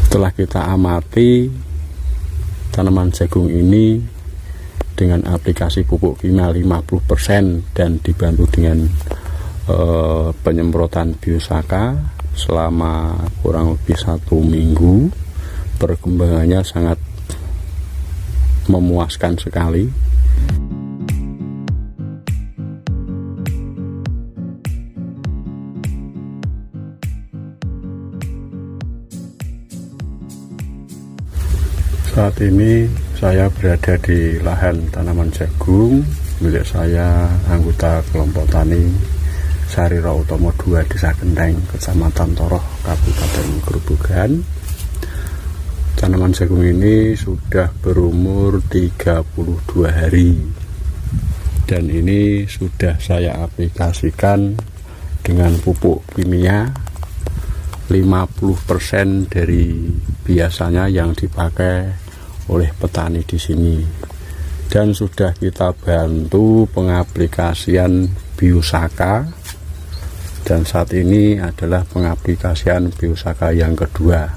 Setelah kita amati tanaman jagung ini dengan aplikasi pupuk kimia 50% dan dibantu dengan penyemprotan biosaka selama kurang lebih 1 minggu, perkembangannya sangat memuaskan sekali. Saat ini saya berada di lahan tanaman jagung milik saya, anggota kelompok tani Sarira Utomo 2, Desa Genteng, Kecamatan Toroh, Kabupaten Grobogan. Tanaman jagung ini sudah berumur 32 hari dan ini sudah saya aplikasikan dengan pupuk kimia 50% dari biasanya yang dipakai oleh petani di sini, dan sudah kita bantu pengaplikasian biosaka, dan saat ini adalah pengaplikasian biosaka yang kedua.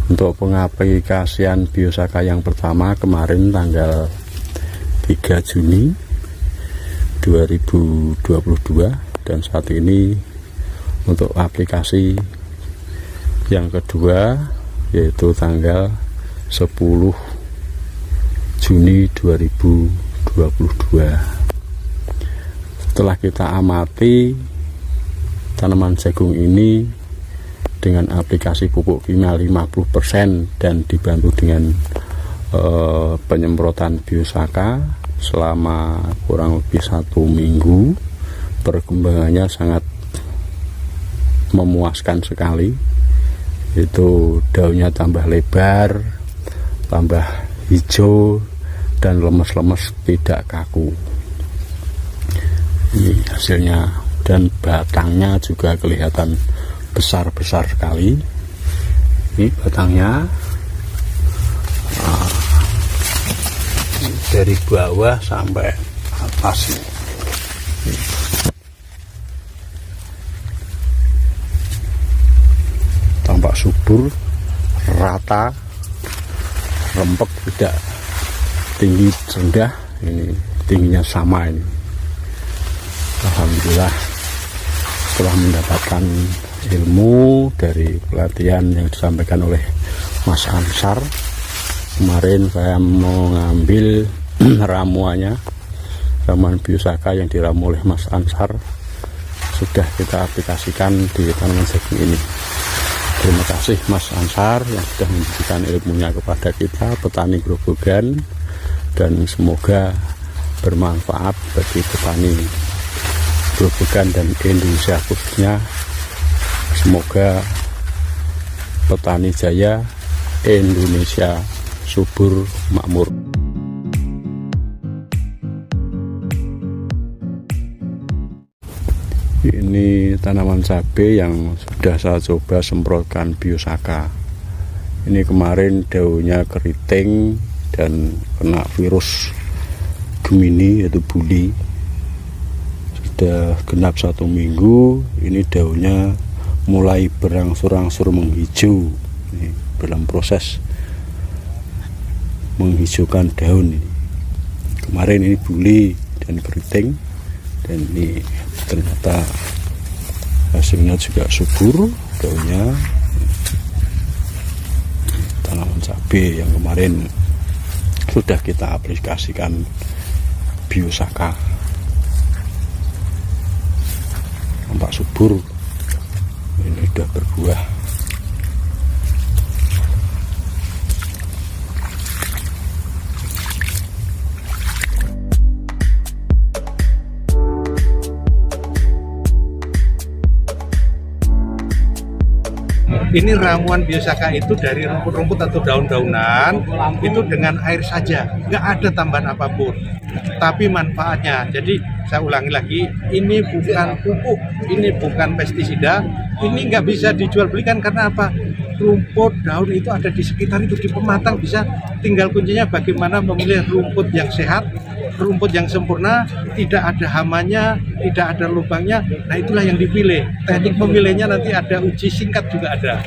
Untuk pengaplikasian biosaka yang pertama kemarin tanggal 3 Juni 2022, dan saat ini untuk aplikasi yang kedua yaitu tanggal 10 Juni 2022. Setelah kita amati tanaman jagung ini dengan aplikasi pupuk kimia 50% dan dibantu dengan penyemprotan biosaka selama kurang lebih 1 minggu, perkembangannya sangat memuaskan sekali. Itu daunnya tambah lebar, tambah hijau, dan lemes-lemes, tidak kaku. Ini hasilnya, dan batangnya juga kelihatan besar-besar sekali. Ini batangnya dari bawah sampai atas. Tampak subur, rata, rempek, tidak tinggi rendah, ini tingginya sama ini. Alhamdulillah, setelah mendapatkan ilmu dari pelatihan yang disampaikan oleh Mas Ansar, kemarin saya mau ngambil ramuannya, ramuan biosaka yang diramu oleh Mas Ansar, sudah kita aplikasikan di tanaman jagung ini. Terima kasih Mas Ansar yang sudah memberikan ilmunya kepada kita petani Grobogan, dan semoga bermanfaat bagi petani Grobogan dan Indonesia khususnya. Semoga petani jaya, Indonesia subur makmur. Ini tanaman cabai yang sudah saya coba semprotkan biosaka. Ini kemarin daunnya keriting dan kena virus Gemini yaitu buli. Sudah genap 1 minggu, ini daunnya mulai berangsur-angsur menghijau. Ini dalam proses menghijaukan daun ini. Kemarin ini buli dan keriting, dan ini ternyata hasilnya juga subur daunnya. Tanaman cabai yang kemarin sudah kita aplikasikan biosaka, nampak subur, ini sudah berbuah. Ini ramuan biosaka itu dari rumput-rumput atau daun-daunan, itu dengan air saja, nggak ada tambahan apapun. Tapi manfaatnya, jadi saya ulangi lagi, ini bukan pupuk, ini bukan pestisida, ini nggak bisa dijual belikan karena apa? Rumput, daun itu ada di sekitar itu, di pematang bisa, tinggal kuncinya bagaimana memilih rumput yang sehat, rumput yang sempurna, tidak ada hamanya, tidak ada lubangnya. Nah itulah yang dipilih. Teknik pemilihnya nanti ada uji singkat juga ada.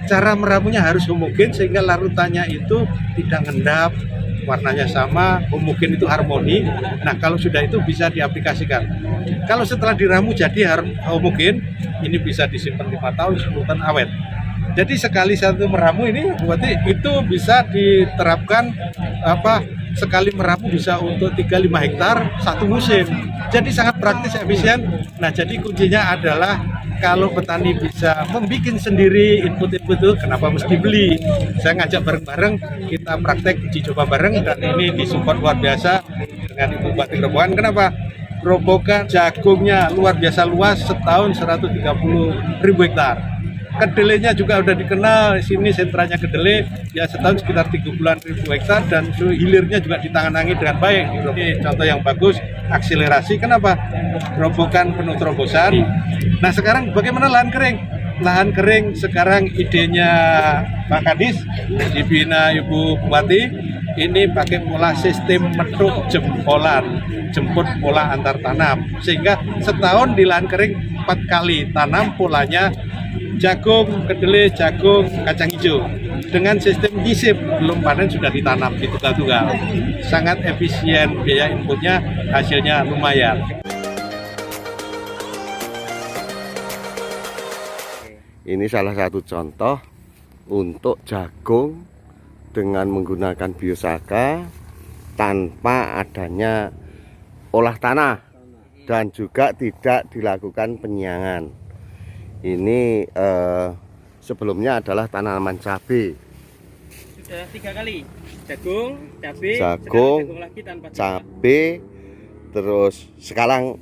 Cara meramunya harus homogen sehingga larutannya itu tidak ngendap, warnanya sama, homogen itu harmoni. Nah, kalau sudah itu bisa diaplikasikan. Kalau setelah diramu jadi homogen, ini bisa disimpan 5 tahun, 10 tahun awet. Jadi sekali satu meramu ini berarti itu bisa diterapkan sekali meramu bisa untuk 3-5 hektar satu musim. Jadi sangat praktis, efisien. Nah, jadi kuncinya adalah kalau petani bisa membuat sendiri input-input itu, kenapa mesti beli? Saya ngajak bareng-bareng, kita praktek uji coba bareng, dan ini disupport luar biasa dengan Ibu Bupati Grobogan. Kenapa? Grobogan jagungnya luar biasa luas, setahun 130.000 hektar. Kedelainya juga udah dikenal, sini sentranya kedelai, ya setahun sekitar 30.000 hektar, dan hilirnya juga ditangani dengan baik. Ini contoh yang bagus, akselerasi. Kenapa? Grobogan penuh terobosan. Nah, sekarang bagaimana lahan kering? Lahan kering sekarang idenya Pak Kadis, dibina Ibu Bupati, ini pakai pola sistem metuk jempolan, jemput pola antar tanam, sehingga setahun di lahan kering 4 kali tanam, polanya jagung, kedelai, jagung, kacang hijau. Dengan sistem nyisip, belum panen sudah ditanam di tunggal-tunggal. Sangat efisien, biaya inputnya, hasilnya lumayan. Ini salah satu contoh untuk jagung dengan menggunakan biosaka tanpa adanya olah tanah dan juga tidak dilakukan penyiangan. Ini sebelumnya adalah tanaman cabai. Sudah 3 kali jagung, cabai, jagung lagi tanpa cabai, terus sekarang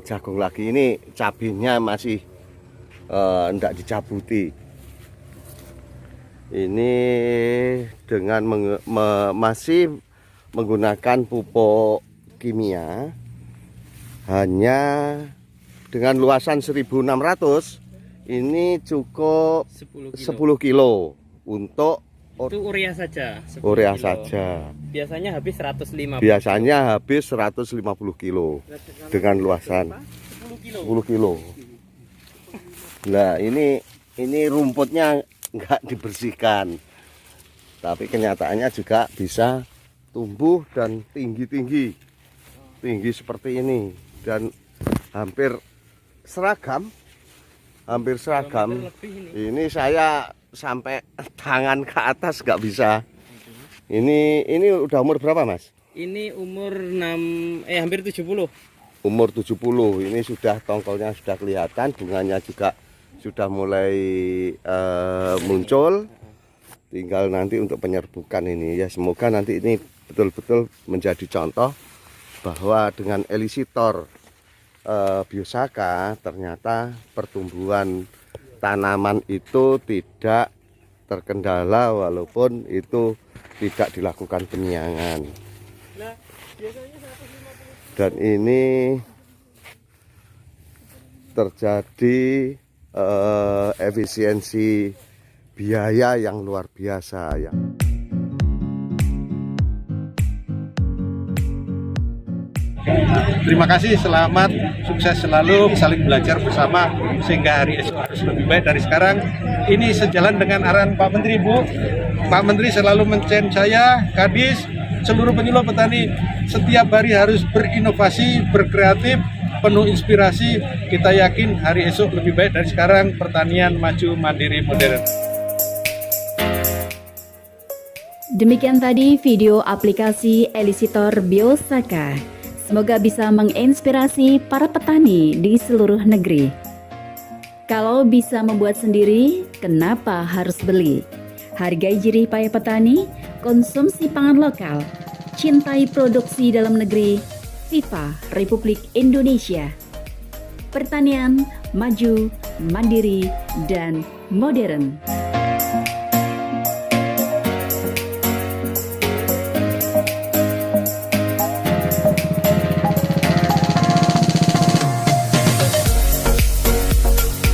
jagung lagi. Ini cabainya masih tidak dicabuti. Ini dengan masih menggunakan pupuk kimia, hanya dengan luasan 1.600, ini cukup 10 kilo untuk itu urea saja. urea kilo. saja. Biasanya habis 150. Biasanya habis 150 kilo dengan luasan 10 kilo. Nah, ini rumputnya nggak dibersihkan, tapi kenyataannya juga bisa tumbuh dan tinggi seperti ini, dan hampir seragam. Ini saya sampai tangan ke atas nggak bisa. Ini udah umur berapa, Mas? Ini umur hampir 70. Umur 70. Ini sudah tongkolnya sudah kelihatan, bunganya juga sudah mulai muncul. Tinggal nanti untuk penyerbukan ini ya, semoga nanti ini betul-betul menjadi contoh bahwa dengan elisitor biosaka ternyata pertumbuhan tanaman itu tidak terkendala walaupun itu tidak dilakukan penyiangan. Dan ini terjadi efisiensi biaya yang luar biasa ya. Terima kasih, selamat, sukses selalu, saling belajar bersama sehingga hari esok harus lebih baik dari sekarang. Ini sejalan dengan arahan Pak Menteri, Bu. Pak Menteri selalu men-challenge saya, Kadis, seluruh penyuluh petani setiap hari harus berinovasi, berkreatif, penuh inspirasi. Kita yakin hari esok lebih baik dari sekarang, pertanian maju, mandiri, modern. Demikian tadi video aplikasi Elisitor Biosaka. Semoga bisa menginspirasi para petani di seluruh negeri. Kalau bisa membuat sendiri, kenapa harus beli? Hargai jerih payah petani, konsumsi pangan lokal, cintai produksi dalam negeri. FIFA Republik Indonesia. Pertanian maju, mandiri, dan modern.